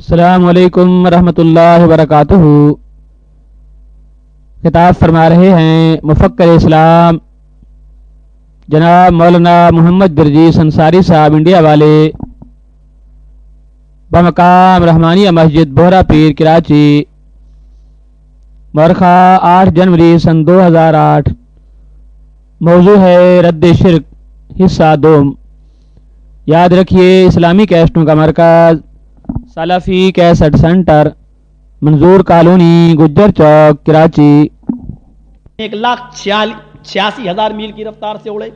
السلام علیکم ورحمۃ اللہ وبرکاتہ۔ خطاب فرما رہے ہیں مفکر اسلام جناب مولانا محمد درجیس انصاری صاحب انڈیا والے، بمقام رحمانیہ مسجد بہرا پیر کراچی، مورخہ 8 جنوری سن 2008۔ موضوع ہے رد شرک، حصہ 2۔ یاد رکھیے اسلامی کیسٹوں کا مرکز سلفی کیسٹ سینٹر، منظور کالونی، گجر چوک، کراچی۔ 1,86,000 میل کی رفتار سے اڑے،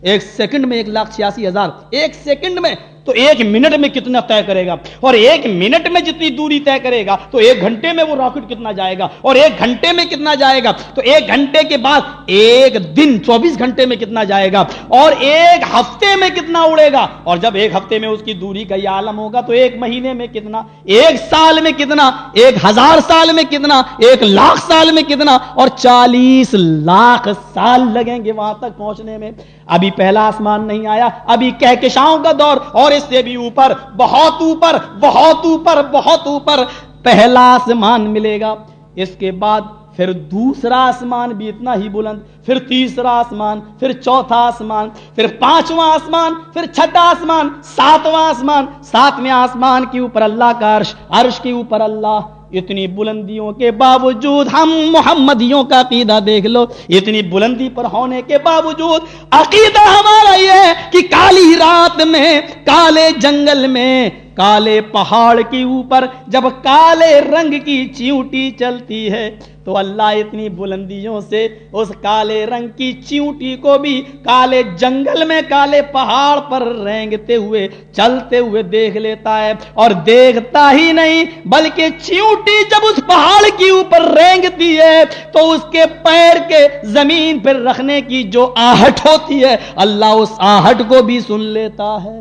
ایک سیکنڈ میں 1,86,000، ایک سیکنڈ میں تو ایک منٹ میں کتنا طے کرے گا، اور ایک منٹ میں جتنی دوری طے کرے گا تو ایک گھنٹے میں وہ راکٹ کتنا جائے گا، اور ایک گھنٹے میں کتنا جائے گا تو ایک گھنٹے کے بعد ایک دن 24 گھنٹے میں کتنا جائے گا، اور ایک ہفتے میں کتنا اڑے گا، اور جب ایک ہفتے میں اس کی دوری کا یہ عالم ہوگا تو ایک مہینے میں کتنا، ایک سال میں کتنا، 1,000 سال میں کتنا، 1,00,000 سال میں کتنا، اور 40 لاکھ سال لگیں گے وہاں تک پہنچنے میں۔ ابھی پہلا آسمان نہیں آیا، ابھی کہکشاؤں کا دور، اور اس سے بھی اوپر، بہت اوپر، بہت اوپر، بہت اوپر پہلا آسمان ملے گا۔ اس کے بعد پھر دوسرا آسمان بھی اتنا ہی بلند، پھر تیسرا آسمان، پھر چوتھا آسمان، پھر 5واں آسمان، پھر 6واں آسمان، 7واں آسمان، 7ویں آسمان کے اوپر اللہ کا عرش، عرش کے اوپر اللہ۔ اتنی بلندیوں کے باوجود ہم محمدیوں کا عقیدہ دیکھ لو، اتنی بلندی پر ہونے کے باوجود عقیدہ ہمارا یہ ہے کہ کالی رات میں، کالے جنگل میں، کالے پہاڑ کے اوپر جب کالے رنگ کی چیونٹی چلتی ہے تو اللہ اتنی بلندیوں سے اس کالے رنگ کی چیونٹی کو بھی کالے جنگل میں، کالے پہاڑ پر رینگتے ہوئے، چلتے ہوئے دیکھ لیتا ہے، اور دیکھتا ہی نہیں بلکہ چیونٹی جب اس پہاڑ کے اوپر رینگتی ہے تو اس کے پیر کے زمین پر رکھنے کی جو آہٹ ہوتی ہے اللہ اس آہٹ کو بھی سن لیتا ہے۔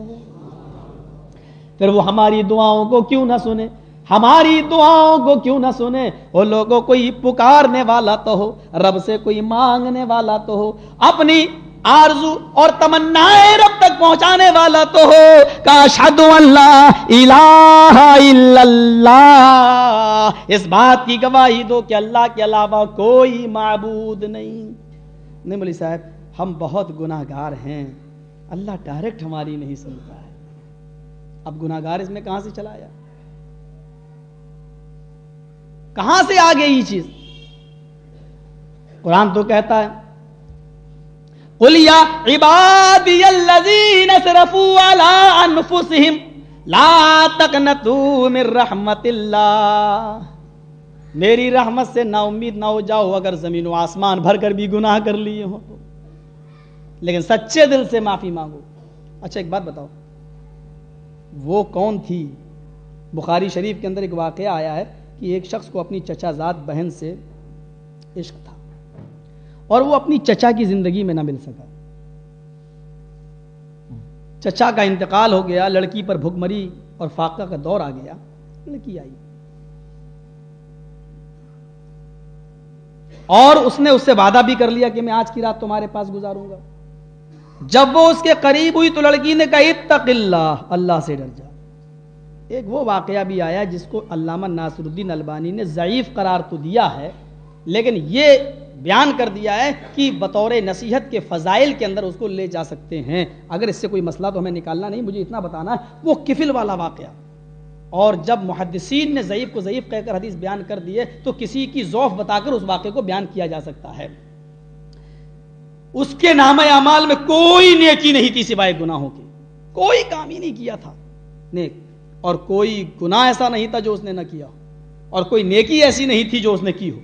پھر وہ ہماری دعاؤں کو کیوں نہ سنے، ہماری دعاؤں کو کیوں نہ سنے؟ وہ لوگوں کوئی پکارنے والا تو ہو، رب سے کوئی مانگنے والا تو ہو، اپنی آرزو اور تمنائیں رب تک پہنچانے والا تو ہو۔ اشہد ان لا الہ الا اللہ، اس بات کی گواہی دو کہ اللہ کے علاوہ کوئی معبود نہیں۔ مولوی صاحب ہم بہت گناہگار ہیں، اللہ ڈائریکٹ ہماری نہیں سنتا ہے۔ اب گناہگار اس میں کہاں سے چلا آیا، کہاں سے آ گئی یہ چیز؟ قرآن تو کہتا ہے قُلْ يَا عِبَادِيَ الَّذِينَ اسْرَفُوا عَلَىٰ أَنفُسِهِمْ لَا تَقْنَطُوا مِن رَحْمَتِ اللَّهِ، میری رحمت سے نا امید نہ ہو جاؤ اگر زمین و آسمان بھر کر بھی گناہ کر لیے ہو تو، لیکن سچے دل سے معافی مانگو۔ اچھا ایک بات بتاؤ، وہ کون تھی؟ بخاری شریف کے اندر ایک واقعہ آیا ہے کہ ایک شخص کو اپنی چچا زاد بہن سے عشق تھا اور وہ اپنی چچا کی زندگی میں نہ مل سکا۔ چچا کا انتقال ہو گیا، لڑکی پر بھوک مری اور فاقہ کا دور آ گیا، لڑکی آئی اور اس نے اس سے وعدہ بھی کر لیا کہ میں آج کی رات تمہارے پاس گزاروں گا۔ جب وہ اس کے قریب ہوئی تو لڑکی نے کہا اتق اللہ، اللہ سے ڈر جا۔ ایک وہ واقعہ بھی آیا جس کو علامہ ناصر الدین البانی نے ضعیف قرار تو دیا ہے، لیکن یہ بیان کر دیا ہے کہ بطور نصیحت کے فضائل کے اندر اس کو لے جا سکتے ہیں۔ اگر اس سے کوئی مسئلہ تو ہمیں نکالنا نہیں، مجھے اتنا بتانا ہے وہ کفل والا واقعہ، اور جب محدثین نے ضعیف کو ضعیف کہہ کر حدیث بیان کر دیے تو کسی کی ضعف بتا کر اس واقعے کو بیان کیا جا سکتا ہے۔ اس کے نامہ اعمال میں کوئی نیکی نہیں تھی سوائے گناہوں کی، کوئی کام ہی نہیں کیا تھا نیک، اور کوئی گناہ ایسا نہیں تھا جو اس نے نہ کیا ہو، اور کوئی نیکی ایسی نہیں تھی جو اس نے کی ہو۔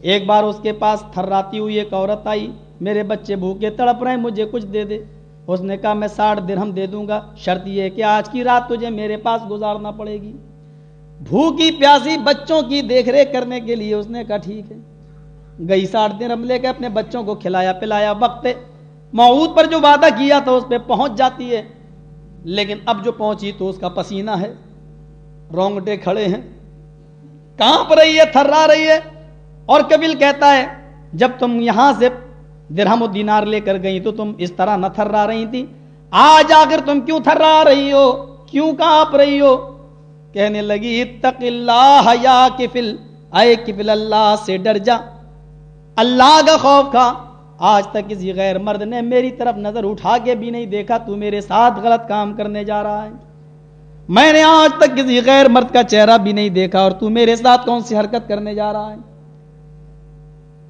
ایک بار اس کے پاس تھراتی ہوئی ایک عورت آئی، میرے بچے بھوکے تڑپ رہے ہیں، مجھے کچھ دے دے۔ اس نے کہا میں 60 درہم دے دوں گا، شرط یہ کہ آج کی رات تجھے میرے پاس گزارنا پڑے گی۔ بھوکی پیاسی بچوں کی دیکھ ریکھ کرنے کے لیے اس نے کہا ٹھیک ہے، گئی 60 درہم لے کے اپنے بچوں کو کھلایا پلایا، وقت موعود پر جو وعدہ کیا تھا اس پہ پہنچ جاتی ہے، لیکن اب جو پہنچی تو اس کا پسینہ ہے، رونگٹے کھڑے ہیں، کانپ رہی ہے، تھرا رہی ہے، اور کبیل کہتا ہے جب تم یہاں سے درہم و دینار لے کر گئی تو تم اس طرح نہ تھرا رہی تھی، آج آ کر تم کیوں تھرا رہی ہو؟ کیوں کانپ رہی ہو؟ کہنے لگی اتق اللہ یا کفل، اے کفل اللہ سے ڈر جا، اللہ کا خوف کھا۔ آج تک کسی غیر مرد نے میری طرف نظر اٹھا کے بھی نہیں دیکھا، تو میرے ساتھ غلط کام کرنے جا رہا ہے۔ میں نے آج تک کسی غیر مرد کا چہرہ بھی نہیں دیکھا اور تو میرے ساتھ کون سی حرکت کرنے جا رہا ہے؟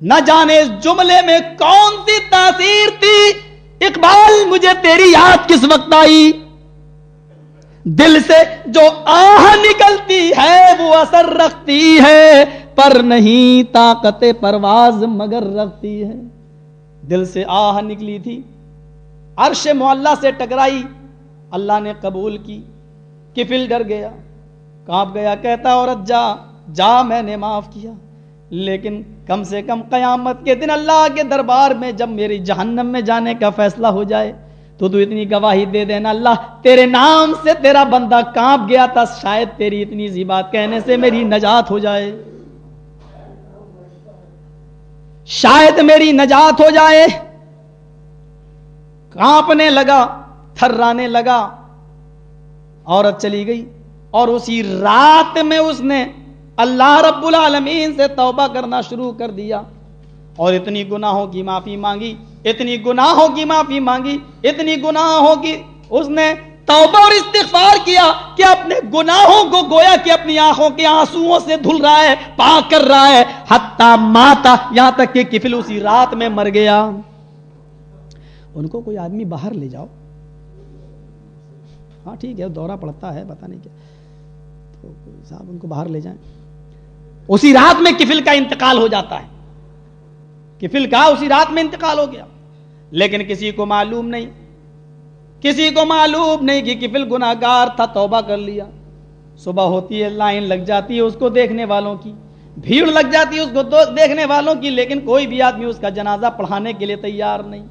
نہ جانے اس جملے میں کون سی تاثیر تھی، اقبال مجھے تیری یاد کس وقت آئی، دل سے جو آہ نکلتی ہے وہ اثر رکھتی ہے، پر نہیں طاقت پرواز مگر رکھتی ہے۔ دل سے آہ نکلی تھی، عرش معلیٰ سے ٹکرائی، اللہ نے قبول کی۔ کفل ڈر گیا، کانپ گیا، کہتا عورت جا جا، میں نے معاف کیا، لیکن کم سے کم قیامت کے دن اللہ کے دربار میں جب میری جہنم میں جانے کا فیصلہ ہو جائے تو اتنی گواہی دے دینا، اللہ تیرے نام سے تیرا بندہ کانپ گیا تھا، شاید تیری اتنی سی بات کہنے سے میری نجات ہو جائے، شاید میری نجات ہو جائے۔ کانپنے لگا، تھرانے لگا، عورت چلی گئی، اور اسی رات میں اس نے اللہ رب العالمین سے توبہ کرنا شروع کر دیا، اور اتنی گناہوں کی معافی مانگی، اتنی گناہوں کی معافی مانگی، اتنی گناہوں کی اس نے توبہ اور استغفار کیا کہ اپنے گناہوں کو گویا کہ اپنی آنکھوں کے آنسوؤں سے دھل رہا ہے، پاک کر رہا ہے، حتی ماتا، یہاں تک کہ کفل اسی رات میں مر گیا۔ ان کو کوئی آدمی باہر لے جاؤ، ہاں ٹھیک ہے دورہ پڑتا ہے پتہ نہیں کیا، تو صاحب ان کو باہر لے جائیں۔ اسی رات میں کفل کا انتقال ہو جاتا ہے، کفل کا اسی رات میں انتقال ہو گیا، لیکن کسی کو معلوم نہیں، کسی کو معلوم نہیں کہ کفل گناہگار تھا، توبہ کر لیا۔ صبح ہوتی ہے، لائن لگ جاتی ہے اس کو دیکھنے والوں کی، بھیڑ لگ جاتی ہے اس کو دیکھنے والوں کی، لیکن کوئی بھی آدمی اس کا جنازہ پڑھانے کے لیے تیار نہیں،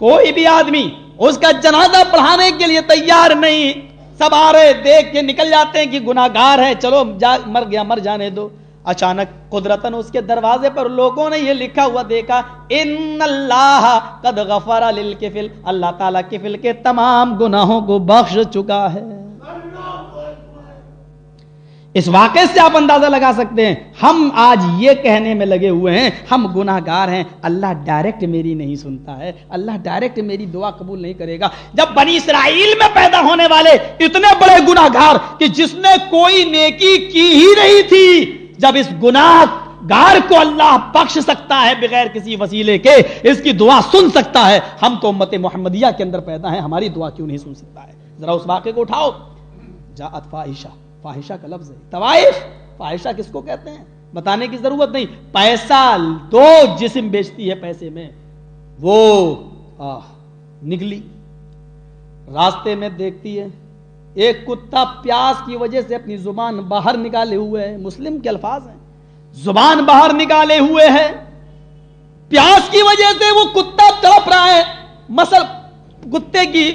کوئی بھی آدمی اس کا جنازہ پڑھانے کے لیے تیار نہیں۔ سب آ رہے دیکھ کے نکل جاتے ہیں کہ گناہگار ہے، چلو مر گیا مر جانے دو۔ اچانک قدرتاً اس کے دروازے پر لوگوں نے یہ لکھا ہوا دیکھا، ان اللہ قد غفر للکفل، اللہ تعالیٰ کفل کے تمام گناہوں کو بخش چکا ہے۔ اس واقعے سے آپ اندازہ لگا سکتے ہیں، ہم آج یہ کہنے میں لگے ہوئے ہیں ہم گناہگار ہیں، اللہ ڈائریکٹ میری نہیں سنتا ہے، اللہ ڈائریکٹ میری دعا قبول نہیں کرے گا۔ جب بنی اسرائیل میں پیدا ہونے والے اتنے بڑے گناہگار کہ جس نے کوئی نیکی کی ہی نہیں تھی، جب اس گناہگار کو اللہ بخش سکتا ہے بغیر کسی وسیلے کے، اس کی دعا سن سکتا ہے، ہم تو امت محمدیہ کے اندر پیدا ہیں، ہماری دعا کیوں نہیں سن سکتا ہے؟ ذرا اس واقعے کو اٹھاؤ۔ جاءت فاحشہ، فاحشہ کا لفظ ہے، طوائف، فاحشہ کس کو کہتے ہیں بتانے کی ضرورت نہیں، پیسہ دو جسم بیچتی ہے پیسے میں، وہ نکلی راستے میں دیکھتی ہے ایک کتا پیاس کی وجہ سے اپنی زبان باہر نکالے ہوئے ہے، مسلم کے الفاظ ہیں، زبان باہر نکالے ہوئے ہے، پیاس کی وجہ سے وہ کتا تڑپ رہا ہے، مثلا کتے کی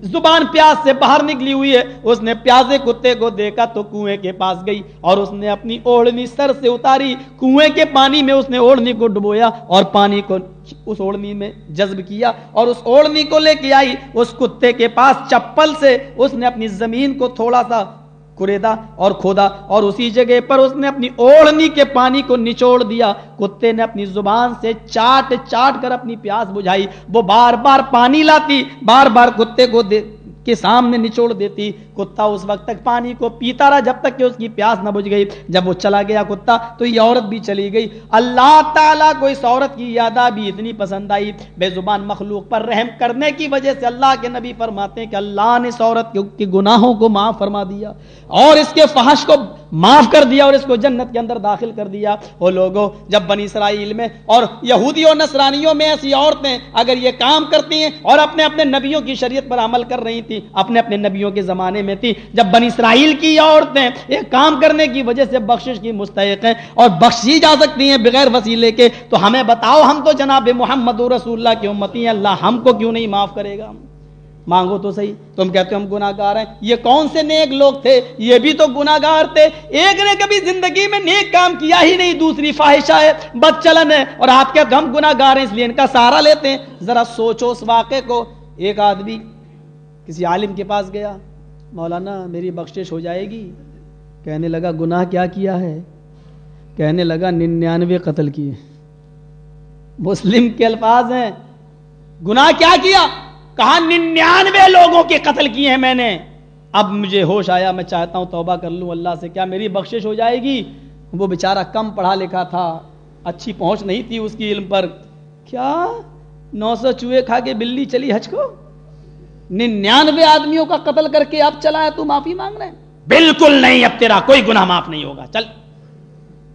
زبان پیاس سے باہر نکلی ہوئی ہے، اس نے پیاسے کتے کو دیکھا تو کنویں کے پاس گئی اور اس نے اپنی اوڑھنی سر سے اتاری، کنویں کے پانی میں اس نے اوڑھنی کو ڈبویا اور پانی کو اس اوڑھنی میں جذب کیا اور اس اوڑھنی کو لے کے آئی، اس کتے کے پاس چپل سے اس نے اپنی زمین کو تھوڑا سا کریدا اور کھودا اور اسی جگہ پر اس نے اپنی اوڑھنی کے پانی کو نچوڑ دیا، کتے نے اپنی زبان سے چاٹ چاٹ کر اپنی پیاس بجھائی، وہ بار بار پانی لاتی، بار بار کتے کو کے سامنے نچوڑ دیتی، کتا اس وقت تک پانی کو پیتا رہا جب تک کہ اس کی پیاس نہ بجھ گئی، جب وہ چلا گیا کتا تو یہ عورت بھی چلی گئی۔ اللہ تعالیٰ کو اس عورت کی یادہ بھی اتنی پسند آئی، بے زبان مخلوق پر رحم کرنے کی وجہ سے اللہ کے نبی فرماتے ہیں کہ اللہ نے اس عورت کے گناہوں کو معاف فرما دیا اور اس کے فحش کو معاف کر دیا اور اس کو جنت کے اندر داخل کر دیا۔ وہ لوگوں جب بنی اسرائیل میں اور یہودیوں اور نصرانیوں میں ایسی عورتیں اگر یہ کام کرتی ہیں اور اپنے اپنے نبیوں کی شریعت پر عمل کر رہی تھی، اپنے اپنے نبیوں کے زمانے میں تھی، جب بنی اسرائیل کی عورتیں ایک کام کرنے کی وجہ سے بخشش کی مستحق ہیں اور بخشی جا سکتی ہیں بغیر وسیلے کے، تو ہمیں بتاؤ، ہم تو جناب محمد رسول اللہ کی امتی ہیں، اللہ ہم کو کیوں نہیں معاف کرے گا؟ مانگو تو صحیح۔ تم کہتے ہو ہم گناہگار ہیں، یہ کون سے نیک لوگ تھے؟ یہ بھی تو گناہگار تھے، ایک نے کبھی زندگی میں نیک کام کیا ہی نہیں، دوسری فاحشہ ہے، بد چلن ہے، اور آپ کہتے ہم گناہگار ہیں اس لیے ان کا سہارا لیتے ہیں۔ ذرا سوچو اس واقعے کو، ایک آدمی کسی عالم کے پاس گیا، مولانا میری بخشش ہو جائے گی؟ کہنے لگا گناہ کیا کیا ہے؟ کہنے لگا 99 قتل کیے. مسلم کے الفاظ ہیں. گناہ کیا کیا؟ کہا 99 لوگوں کے قتل کیے ہیں میں نے. اب مجھے ہوش آیا, میں چاہتا ہوں توبہ کر لوں اللہ سے, کیا میری بخشش ہو جائے گی؟ وہ بیچارہ کم پڑھا لکھا تھا, اچھی پہنچ نہیں تھی اس کی علم پر. کیا 900 چوہے کھا کے بلی چلی حج کو؟ 99 آدمیوں کا قتل کر کے اب چلا ہے تو معافی مانگ رہے ہیں؟ بالکل نہیں, اب تیرا کوئی گناہ معاف نہیں ہوگا, چل.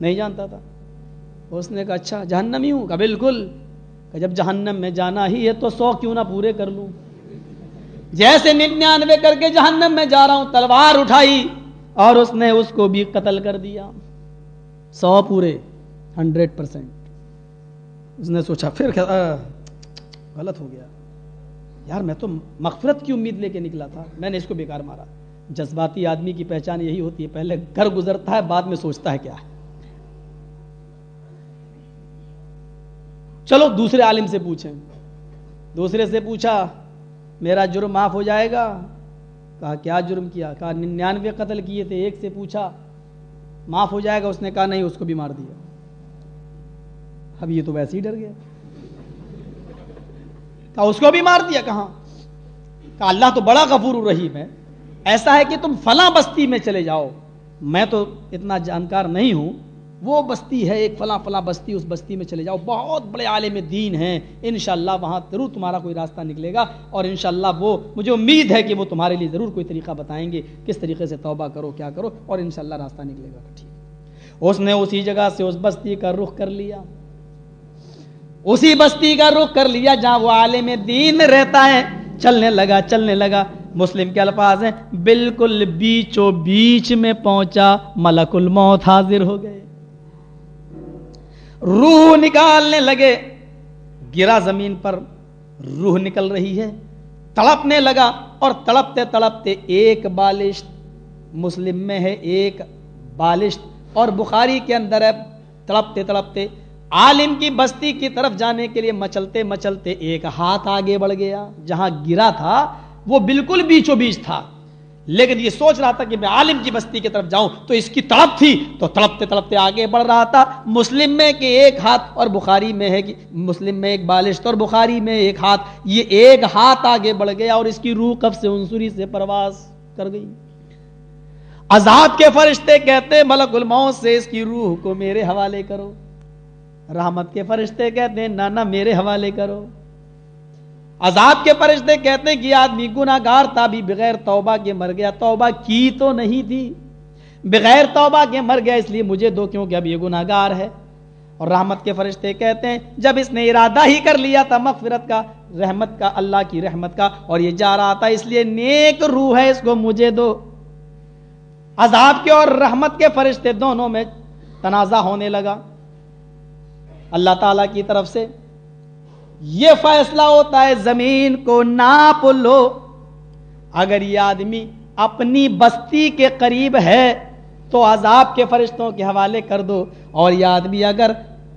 نہیں جانتا تھا. اس نے کہا اچھا جہنمی ہوں؟ کہا بالکل. کہ جب جہنم میں جانا ہی ہے تو 100 کیوں نہ پورے کر لوں. جیسے 99 کر کے جہنم میں جا رہا ہوں, تلوار اٹھائی اور اس نے اس کو بھی قتل کر دیا. 100 پورے, 100%. اس نے سوچا پھر غلط ہو گیا یار, میں تو مغفرت کی امید لے کے نکلا تھا, میں نے اس کو بیکار مارا. جذباتی آدمی کی پہچان یہی ہوتی ہے, پہلے گھر گزرتا ہے بعد میں سوچتا ہے کیا ہے. چلو دوسرے عالم سے پوچھیں. دوسرے سے پوچھا میرا جرم معاف ہو جائے گا؟ کہا کیا جرم کیا؟ کہا 99 قتل کیے تھے. ایک سے پوچھا معاف ہو جائے گا؟ اس نے کہا نہیں, اس کو بھی مار دیا. اب یہ تو ویسے ہی ڈر گیا. کہا اس کو بھی مار دیا؟ کہاں؟ کہا اللہ تو بڑا غفور الرحیم ہے, ایسا ہے کہ تم فلاں بستی میں چلے جاؤ, میں تو اتنا جانکار نہیں ہوں, وہ بستی ہے ایک فلاں فلاں بستی, اس بستی میں چلے جاؤ, بہت بڑے عالم دین ہیں, انشاءاللہ وہاں ضرور تمہارا کوئی راستہ نکلے گا, اور انشاءاللہ وہ مجھے امید ہے کہ وہ تمہارے لیے ضرور کوئی طریقہ بتائیں گے, کس طریقے سے توبہ کرو کیا کرو, اور انشاءاللہ راستہ نکلے گا. ٹھیک. اس نے اسی جگہ سے اس بستی کا رخ کر لیا, اسی بستی کا رخ کر لیا جہاں وہ عالم دین رہتا ہے. چلنے لگا. مسلم کے الفاظ ہیں بالکل بیچوں بیچ میں پہنچا, ملک الموت حاضر ہو گئے, روح نکالنے لگے. گرا زمین پر, روح نکل رہی ہے, تڑپنے لگا, اور تڑپتے تڑپتے ایک بالشت, مسلم میں ہے ایک بالشت اور بخاری کے اندر ہے, تڑپتے تڑپتے عالم کی بستی کی طرف جانے کے لیے مچلتے مچلتے ایک ہاتھ آگے بڑھ گیا. جہاں گرا تھا وہ بالکل بیچوں بیچ تھا, لیکن یہ سوچ رہا تھا کہ میں عالم کی بستی کی طرف جاؤں, تو اس کی تڑپ تھی تو تڑپتے تڑپتے آگے بڑھ رہا تھا. مسلم میں کہ ایک ہاتھ اور بخاری میں ہے کہ مسلم میں ایک بالشت اور بخاری میں ایک ہاتھ, یہ ایک ہاتھ آگے بڑھ گیا اور اس کی روح قبض عنصری سے پرواز کر گئی. عذاب کے فرشتے کہتے ملک الموت سے اس کی روح کو میرے حوالے کرو. رحمت کے فرشتے کہتے ہیں نانا میرے حوالے کرو. عذاب کے فرشتے کہتے ہیں کہ آدمی گناہگار تھا, بھی بغیر توبہ کے مر گیا, توبہ کی تو نہیں تھی, بغیر توبہ کے مر گیا, اس لیے مجھے دو کیونکہ اب یہ گناہگار ہے. اور رحمت کے فرشتے کہتے ہیں جب اس نے ارادہ ہی کر لیا تھا مغفرت کا, رحمت کا, اللہ کی رحمت کا, اور یہ جا رہا تھا, اس لیے نیک روح ہے, اس کو مجھے دو. عذاب کے اور رحمت کے فرشتے دونوں میں تنازع ہونے لگا. اللہ تعالیٰ کی طرف سے یہ فیصلہ ہوتا ہے زمین کو ناپ لو, اگر یہ آدمی اپنی بستی کے قریب ہے تو عذاب کے فرشتوں کے حوالے کر دو, اور یہ آدمی اگر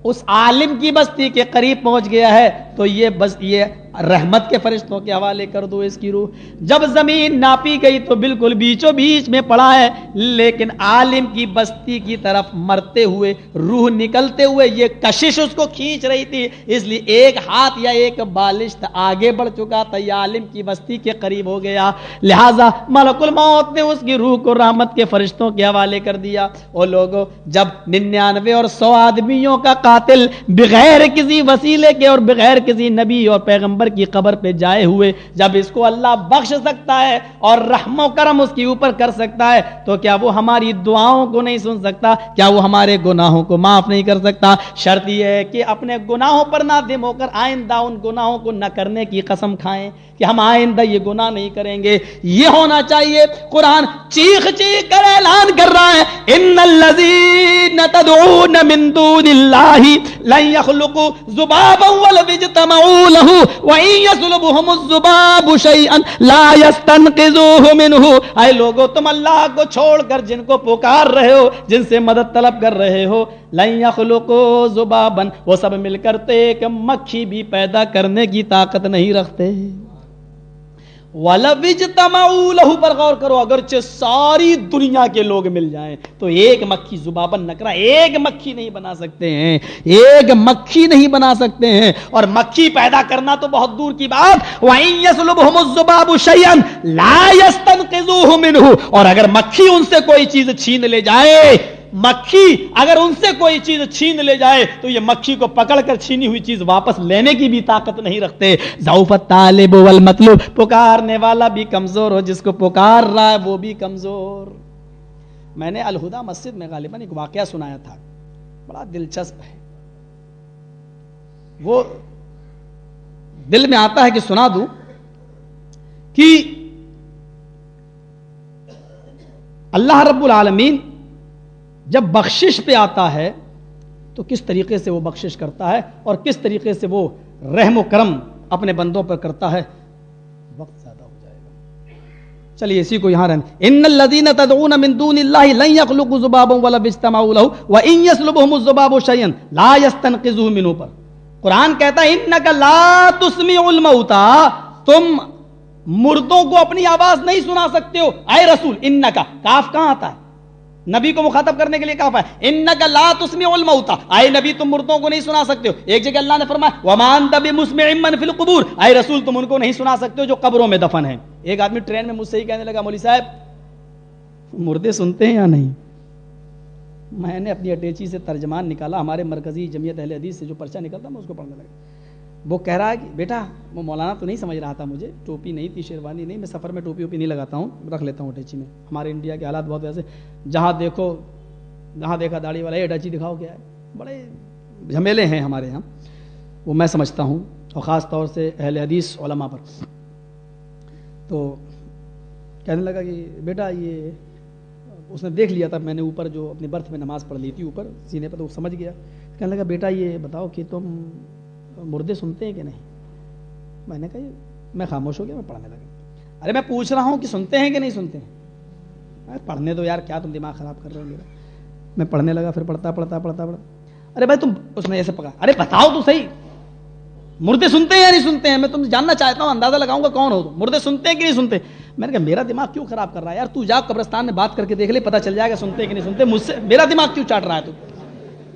اس عالم کی بستی کے قریب پہنچ گیا ہے تو یہ رحمت کے فرشتوں کے حوالے کر دو اس کی روح. جب زمین ناپی گئی تو بالکل بیچوں بیچ میں پڑا ہے, لیکن عالم کی بستی کی طرف مرتے ہوئے, روح نکلتے ہوئے یہ کشش اس کو کھینچ رہی تھی, اس لیے ایک ہاتھ یا ایک بالشت آگے بڑھ چکا تھا, یہ عالم کی بستی کے قریب ہو گیا, لہذا ملک الموت نے اس کی روح کو رحمت کے فرشتوں کے حوالے کر دیا. اور لوگوں جب 99 اور 100 آدمیوں کا قاتل بغیر کسی وسیلے کے اور بغیر کسی نبی اور پیغمبر کی قبر پہ جائے ہوئے, جب اس کو اللہ بخش سکتا ہے اور رحم و کرم اس کے اوپر کر سکتا ہے, تو کیا وہ ہماری دعاؤں کو نہیں سن سکتا؟ کیا وہ ہمارے گناہوں کو معاف نہیں کر سکتا؟ شرط یہ ہے کہ اپنے گناہوں پر نادم ہو کر آئندہ ان گناہوں کو نہ کرنے کی قسم کھائیں کہ ہم آئندہ یہ گناہ نہیں کریں گے. یہ ہونا چاہیے. قرآن چیخ چیخ کر اعلان کر رہا ہے ان الذین تدعون من دون اللہ لن يخلقوا ذبابا ولو اجتمعوا له وان يسلبهم الذباب شيئا لا يستنقذوه منه. اے لوگو تم اللہ کو چھوڑ کر جن کو پکار رہے ہو, جن سے مدد طلب کر رہے ہو, لن يخلقوا ذبابا, وہ سب مل کر ایک مکھی بھی پیدا کرنے کی طاقت نہیں رکھتے. وَلَوِ اجْتَمَعُوا لَهُ پر غور کرو، اگرچہ ساری دنیا کے لوگ مل جائیں تو ایک مکھی ذبابن نکرا ایک مکھی نہیں بنا سکتے ہیں، ایک مکھی نہیں بنا سکتے ہیں. اور مکھی پیدا کرنا تو بہت دور کی بات. وَإِن يَسْلُبْهُمُ الذُّبَابُ شَيْئًا لَا يَسْتَنقِذُوهُ مِنْهُ، اور اگر مکھی ان سے کوئی چیز چھین لے جائے، مکھی اگر ان سے کوئی چیز چھین لے جائے تو یہ مکھی کو پکڑ کر چھینی ہوئی چیز واپس لینے کی بھی طاقت نہیں رکھتے. ضعف الطالب والمطلوب، پکارنے والا بھی کمزور ہو، جس کو پکار رہا ہے وہ بھی کمزور. میں نے الہدا مسجد میں غالباً ایک واقعہ سنایا تھا، بڑا دلچسپ ہے، وہ دل میں آتا ہے کہ سنا دوں. کہ اللہ رب العالمین جب بخشش پہ آتا ہے تو کس طریقے سے وہ بخشش کرتا ہے اور کس طریقے سے وہ رحم و کرم اپنے بندوں پر کرتا ہے. وقت زیادہ ہو جائے گا، چلیے اسی کو یہاں رہنے. ان الذین تدعون من دون اللہ لن یخلقوا ذبابا ولو اجتمعوا له وان یسلبهم الذباب شیئا لا یستنقذوه منه پر قرآن کہتا ہے انک لا تسمع الموتى، تم مردوں کو اپنی آواز نہیں سنا سکتے ہو. اے رسول، انک کاف کہاں آتا ہے؟ نبی کو مخاطب کرنے کے لیے کہا ہے انک لا تسمع الموتى، اے نبی تم مردوں کو نہیں سنا سکتے ہو. ایک جگہ اللہ نے فرمایا وما انت بمسمع من فی القبور، اے رسول تم ان کو نہیں سنا سکتے ہو جو قبروں میں دفن ہیں. ایک آدمی ٹرین میں مجھ سے ہی کہنے لگا مولوی صاحب مردے سنتے ہیں یا نہیں؟ میں نے اپنی اٹیچی سے ترجمان نکالا، ہمارے مرکزی جمعیت اہل حدیث سے جو پرچہ نکلتا میں اس کو پڑھنے لگا. وہ کہہ رہا ہے کہ بیٹا وہ مولانا تو نہیں سمجھ رہا تھا، مجھے ٹوپی نہیں تھی، شیروانی نہیں، میں سفر میں ٹوپی ووپی نہیں لگاتا ہوں، رکھ لیتا ہوں اٹیچی میں. ہمارے انڈیا کے حالات بہت ایسے، جہاں دیکھو جہاں دیکھا داڑھی والا اٹیچی دکھاؤ کیا ہے، بڑے جھمیلے ہیں ہمارے یہاں، وہ میں سمجھتا ہوں، اور خاص طور سے اہل حدیث علماء پر. تو کہنے لگا کہ بیٹا یہ اس نے دیکھ لیا تھا، میں نے اوپر جو اپنی برتھ میں نماز پڑھ لی تھی اوپر سینے پر، تو وہ سمجھ گیا. کہنے لگا بیٹا یہ بتاؤ کہ تم مردے سنتے ہیں کہ نہیں؟ میں نے کہا میں خاموش ہو گیا، میں پڑھنے لگا. ارے میں پوچھ رہا ہوں کہ سنتے ہیں کہ نہیں سنتے ہیں؟ پڑھنے دو یار، کیا تم دماغ خراب کر رہے ہو میرا. میں پڑھنے لگا، پھر پڑھتا. ارے بھائی تم، اس نے ایسے پکا، ارے بتاؤ تو صحیح مردے سنتے ہیں یا نہیں سنتے ہیں؟ میں تم جاننا چاہتا ہوں، اندازہ لگاؤں گا کون ہو تم، مردے سنتے ہیں کہ نہیں سنتے؟ میں نے کہا میرا دماغ کیوں خراب کر رہا ہے یار، تو جا قبرستان میں بات کر کے دیکھ لے، پتہ چل جائے گا سنتے ہیں کہ نہیں سنتے. مجھ سے میرا دماغ کیوں چاٹ رہا ہے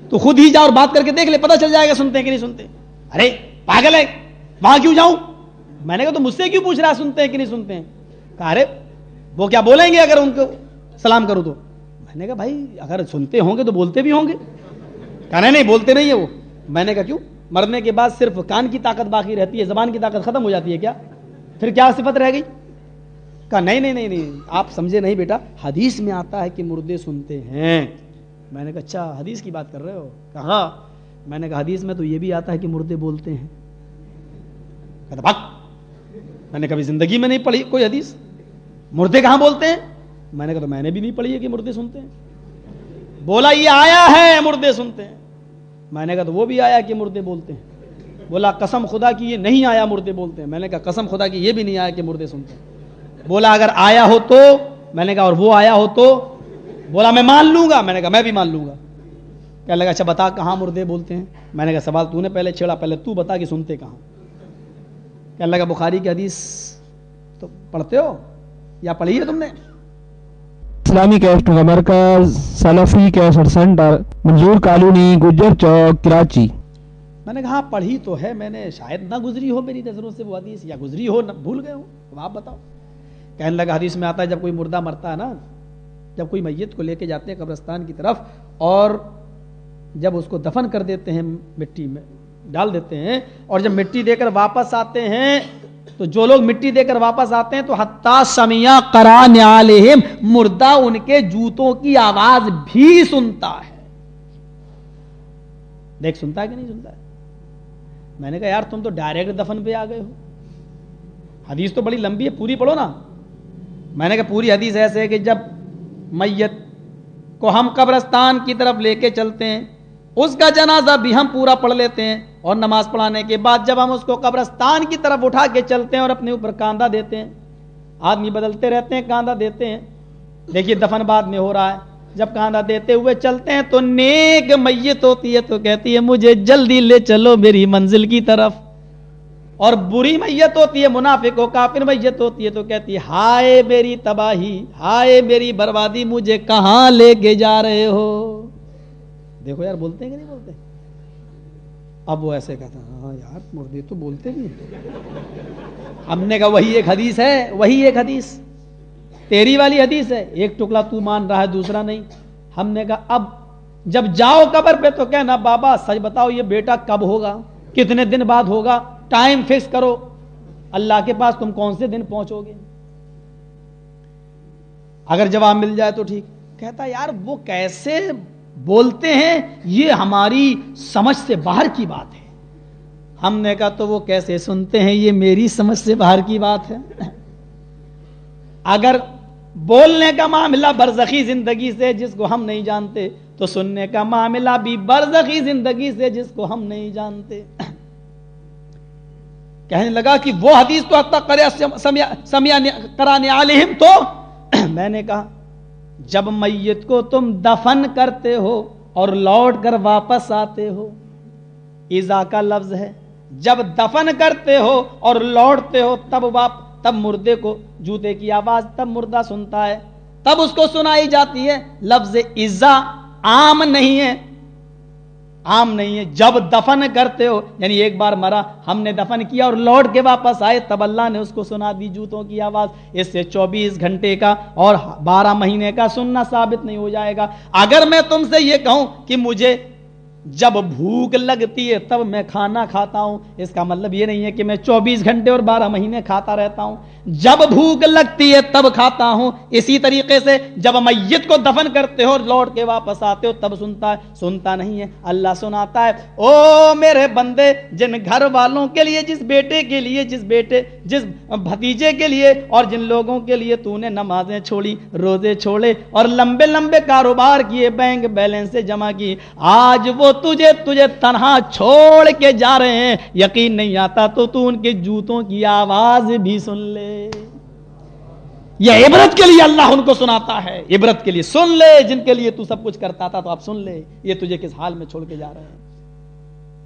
تو خود ہی جا اور بات کر کے دیکھ لے، پتہ چل جائے گا سنتے ہیں کہ نہیں سنتے. ارے پاگل ہے، وہاں کیوں جاؤں؟ میں نے کہا تو مجھ سے کیوں پوچھ رہا ہے سنتے ہیں کہ نہیں سنتے ہیں؟ کہا ارے وہ کیا بولیں گے اگر ان کو سلام کروں تو؟ میں نے کہا بھائی اگر سنتے ہوں گے تو بولتے بھی ہوں گے. کہا نہیں بولتے نہیں ہے وہ. میں نے کہا کیوں؟ مرنے کے بعد صرف کان کی طاقت باقی رہتی ہے، زبان کی طاقت ختم ہو جاتی ہے کیا؟ پھر کیا صفت رہ گئی؟ کہا نہیں آپ سمجھے نہیں بیٹا، حدیث میں آتا ہے کہ مردے سنتے ہیں. میں نے کہا اچھا حدیث کی بات کر رہے ہو؟ کہا میں نے کہا حدیث میں تو یہ بھی آتا ہے کہ مردے بولتے ہیں. کہتا بھاگ، میں نے کبھی زندگی میں نہیں پڑھی کوئی حدیث، مردے کہاں بولتے ہیں؟ میں نے کہا تو میں نے بھی نہیں پڑھی ہے کہ مردے سنتے ہیں. بولا یہ آیا ہے مردے سنتے ہیں. میں نے کہا تو وہ بھی آیا کہ مردے بولتے ہیں. بولا قسم خدا کی یہ نہیں آیا مردے بولتے ہیں. میں نے کہا قسم خدا کی یہ بھی نہیں آیا کہ مردے سنتے ہیں. بولا اگر آیا ہو تو؟ میں نے کہا اور وہ آیا ہو تو؟ بولا میں مان لوں گا. میں نے کہا میں بھی مان لوں گا. کہنے لگا اچھا بتا کہاں مردے بولتے ہیں؟ میں نے کہا سوال تو نے پہلے چھیڑا، پہلے تو بتا کہ سنتے کہاں. کہنے لگا بخاری کی حدیث تو پڑھتے ہو یا پڑھی ہے تم نے؟ اسلامی کیسٹ کا مرکز سلفی کیسٹ سینٹر، منظور کالونی، گجر چوک، کراچی. میں نے کہا ہاں پڑھی تو ہے میں نے، شاید نہ گزری ہو میری نظروں سے وہ حدیث، یا گزری ہو نہ بھول گئے ہو، تو آپ بتاؤ. کہنے لگا حدیث میں آتا ہے جب کوئی مردہ مرتا ہے نا، جب کوئی میت کو لے کے جاتے ہیں قبرستان کی طرف اور جب اس کو دفن کر دیتے ہیں، مٹی میں ڈال دیتے ہیں، اور جب مٹی دے کر واپس آتے ہیں تو جو لوگ مٹی دے کر واپس آتے ہیں تو حتی سمیا قران علیہم، مردہ ان کے جوتوں کی آواز بھی سنتا ہے. دیکھ سنتا ہے کہ نہیں سنتا ہے؟ میں نے کہا یار تم تو ڈائریکٹ دفن پہ آ گئے ہو، حدیث تو بڑی لمبی ہے، پوری پڑھو نا. میں نے کہا پوری حدیث ایسے ہے کہ جب میت کو ہم قبرستان کی طرف لے کے چلتے ہیں، اس کا جنازہ بھی ہم پورا پڑھ لیتے ہیں، اور نماز پڑھانے کے بعد جب ہم اس کو قبرستان کی طرف اٹھا کے چلتے ہیں اور اپنے اوپر کاندھا دیتے ہیں، آدمی بدلتے رہتے ہیں، کاندھا دیتے ہیں. دیکھیے دفن بعد میں ہو رہا ہے، جب کاندھا دیتے ہوئے چلتے ہیں تو نیک میت ہوتی ہے تو کہتی ہے مجھے جلدی لے چلو میری منزل کی طرف. اور بری میت ہوتی ہے منافق و کافر میت ہوتی ہے تو کہتی ہے ہائے میری تباہی، ہائے میری بربادی، مجھے کہاں لے کے جا رہے ہو. دیکھو یار بولتے ہیں کہ نہیں بولتے. اب وہ ایسے کہتا ہاں یار مردے تو بولتے نہیں. ہم نے کہا وہی ایک حدیث ہے، وہی ایک حدیث تیری والی حدیث ہے، ایک ٹکڑا تو مان رہا ہے دوسرا نہیں. ہم نے کہا اب جب جاؤ قبر پہ تو کہنا بابا سچ بتاؤ یہ بیٹا کب ہوگا، کتنے دن بعد ہوگا، ٹائم فکس کرو، اللہ کے پاس تم کون سے دن پہنچو گے. اگر جواب مل جائے تو ٹھیک. کہتا یار وہ کیسے بولتے ہیں یہ ہماری سمجھ سے باہر کی بات ہے. ہم نے کہا تو وہ کیسے سنتے ہیں یہ میری سمجھ سے باہر کی بات ہے. اگر بولنے کا معاملہ برزخی زندگی سے جس کو ہم نہیں جانتے تو سننے کا معاملہ بھی برزخی زندگی سے جس کو ہم نہیں جانتے. کہنے لگا کہ وہ حدیث تو قرانے علیہم تو میں نے کہا جب میت کو تم دفن کرتے ہو اور لوٹ کر واپس آتے ہو، اذا کا لفظ ہے، جب دفن کرتے ہو اور لوٹتے ہو تب مردے کو جوتے کی آواز تب مردہ سنتا ہے، تب اس کو سنائی جاتی ہے. لفظ اذا عام نہیں ہے، عام نہیں ہے. جب دفن کرتے ہو یعنی ایک بار مرا، ہم نے دفن کیا اور لوٹ کے واپس آئے تب اللہ نے اس کو سنا دی جوتوں کی آواز. اس سے 24 گھنٹے کا اور 12 مہینے کا سننا ثابت نہیں ہو جائے گا. اگر میں تم سے یہ کہوں کہ مجھے جب بھوک لگتی ہے تب میں کھانا کھاتا ہوں، اس کا مطلب یہ نہیں ہے کہ میں 24 گھنٹے اور 12 مہینے کھاتا رہتا ہوں. جب بھوک لگتی ہے تب کھاتا ہوں. اسی طریقے سے جب میت کو دفن کرتے ہو لوٹ کے واپس آتے ہو تب سنتا نہیں ہے، اللہ سناتا ہے. او میرے بندے، جن گھر والوں کے لیے، جس بیٹے کے لیے، جس بھتیجے کے لیے اور جن لوگوں کے لیے تو نے نمازیں چھوڑی، روزے چھوڑے اور لمبے لمبے کاروبار کیے، بینک بیلنس سے جمع کی، آج وہ تجھے تنہا چھوڑ کے جا رہے ہیں. یقین نہیں آتا تو ان کے جوتوں کی آواز بھی سن لے. یہ عبرت کے لیے اللہ ان کو سناتا ہے، عبرت کے لیے. سن لے جن کے لیے تو سب کچھ کرتا تھا تو اب سن لے یہ تجھے کس حال میں چھوڑ کے جا رہے ہیں.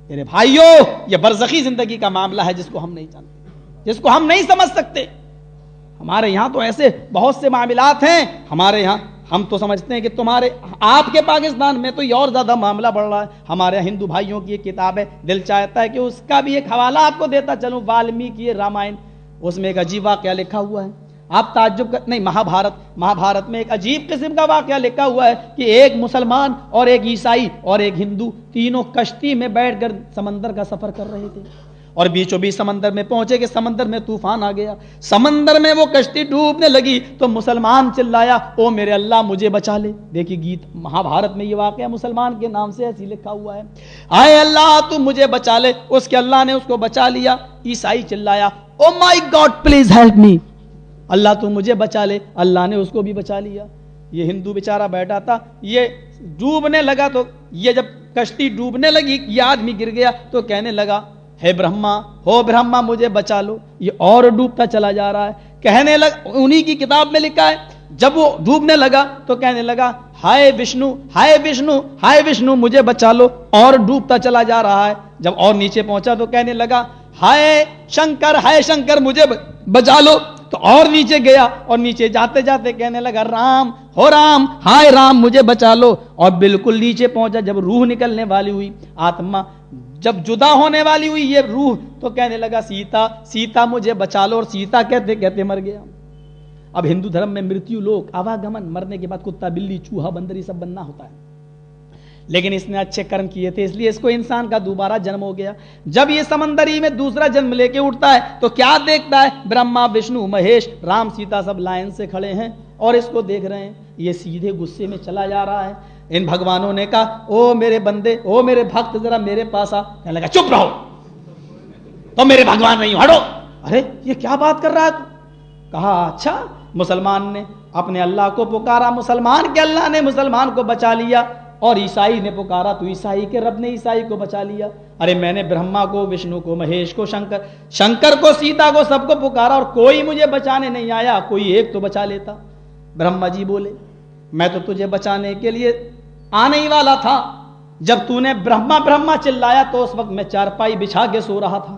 میرے بھائیوں یہ برزخی زندگی کا معاملہ ہے جس کو ہم نہیں جانتے، جس کو ہم نہیں سمجھ سکتے. ہمارے یہاں تو ایسے بہت سے معاملات ہیں، ہمارے یہاں ہم تو سمجھتے ہیں کہ آپ کے پاکستان میں تو یہ اور زیادہ معاملہ بڑھ رہا ہے. ہمارے ہندو بھائیوں کی ایک کتاب ہے، دل چاہتا ہے کہ اس کا بھی ایک حوالہ آپ کو دیتا چلوں. والمیکی رامائن، اس میں ایک عجیب واقعہ لکھا ہوا ہے. آپ تعجب نہیں، مہابھارت میں ایک عجیب قسم کا واقعہ لکھا ہوا ہے کہ ایک مسلمان اور ایک عیسائی اور ایک ہندو تینوں کشتی میں بیٹھ کر سمندر کا سفر کر رہے تھے اور بیچوں بیچ سمندر میں پہنچے کہ سمندر میں طوفان آ گیا. سمندر میں وہ کشتی ڈوبنے لگی تو مسلمان چلایا او میرے اللہ مجھے بچا لے. دیکھیے گیت مہابھارت میں یہ واقعہ مسلمان کے نام سے ایسی لکھا ہوا ہے، آئے اللہ تو مجھے بچا لے. اس کے اللہ نے اس کو بچا لیا. عیسائی چلایا او مائی گاڈ پلیز ہیلپ می، اللہ تو مجھے بچا لے. اللہ نے اس کو بھی بچا لیا. یہ ہندو بیچارہ بیٹھا تھا، یہ ڈوبنے لگا تو یہ جب کشتی ڈوبنے لگی یہ آدمی گر گیا تو کہنے لگا ہے برہما مجھے بچا لو. یہ اور ڈوبتا چلا جا رہا ہے. کہنے لگا، انہی کی کتاب میں لکھا ہے، جب وہ ڈوبنے لگا تو کہنے لگا ہائے وشنو ہائے وشنو ہائے وشنو مجھے بچا لو. اور ڈوبتا چلا جا رہا ہے. جب اور نیچے پہنچا تو کہنے لگا ہائے شنکر مجھے بچا لو. تو اور نیچے گیا اور نیچے جاتے جاتے کہنے لگا رام ہائے رام مجھے بچا لو. اور بالکل نیچے پہنچا جب روح نکلنے والی ہوئی، آتما جب جدا ہونے والی ہوئی یہ روح تو کہنے لگا سیتا مجھے بچا لو. اور سیتا کہتے کہتے مر گیا. اب ہندو دھرم میں مرتیو لوک آواگمن، مرنے کے بعد کتا بلی چوہا بندر یہ سب بننا ہوتا ہے، لیکن اس نے اچھے کرم کیے تھے اس لیے اس کو انسان کا دوبارہ جنم ہو گیا. جب یہ سمندری میں دوسرا جنم لے کے اٹھتا ہے تو کیا دیکھتا ہے؟ برہما وشنو مہیش رام سیتا سب لائن سے کھڑے ہیں اور اس کو دیکھ رہے ہیں. یہ سیدھے غصے میں چلا جا رہا ہے. ان بھگوانوں نے کہا او میرے بندے، او میرے بھکت ذرا میرے پاس آ. کہنے لگا چپ رہو، تو میرے بھگوان نہیں ہٹو. ارے یہ کیا بات کر رہا ہے تو؟ کہا اچھا. مسلمان نے اپنے اللہ کو پکارا، مسلمان کے اللہ نے مسلمان کو بچا لیا. اور عیسائی نے پکارا تو عیسائی کے رب نے عیسائی کو بچا لیا. ارے میں نے برہما کو، وشنو کو، مہیش کو، شنکر کو، سیتا کو، سب کو پکارا اور کوئی مجھے بچانے نہیں آیا. کوئی ایک تو بچا لیتا. برہما جی بولے میں تو تجھے بچانے کے لیے آنے ہی والا تھا. جب تو نے برہما چلایا تو اس وقت میں چارپائی بچھا کے سو رہا تھا.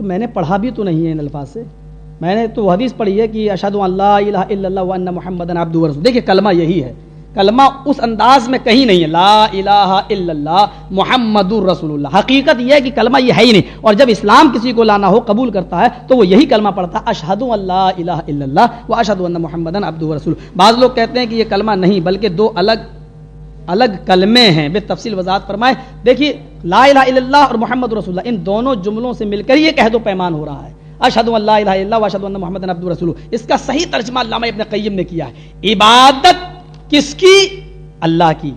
تو میں نے پڑھا بھی تو نہیں ہے ان الفاظ سے. میں نے تو حدیث پڑھی ہے کہ اشہد ان لا الہ الا اللہ وان محمدن عبدہ ورسولہ. دیکھیے کلمہ یہی ہے, کلمہ اس انداز میں کہیں نہیں ہے لا الہ الا اللہ محمد الرسول اللہ. حقیقت یہ ہے کہ کلمہ یہ ہے ہی نہیں, اور جب اسلام کسی کو لانا ہو, قبول کرتا ہے, تو وہ یہی کلمہ پڑھتا ہے اشہد ان لا الہ الا اللہ واشہد ان محمدن عبدہ ورسولہ. بعض لوگ کہتے ہیں کہ یہ کلمہ نہیں بلکہ دو الگ کلمے ہیں. بے تفصیل وضاحت فرمائے. دیکھیے لا الہ الا اللہ اور محمد رسول اللہ, ان دونوں جملوں سے مل کر یہ کہہ دو پیمان ہو رہا ہے اشہد ان لا الہ الا اللہ واشہد ان محمدن عبدہ ورسولہ. اس کا صحیح ترجمہ علامہ ابن قیم نے کیا ہے, عبادت کس کی؟ اللہ کی.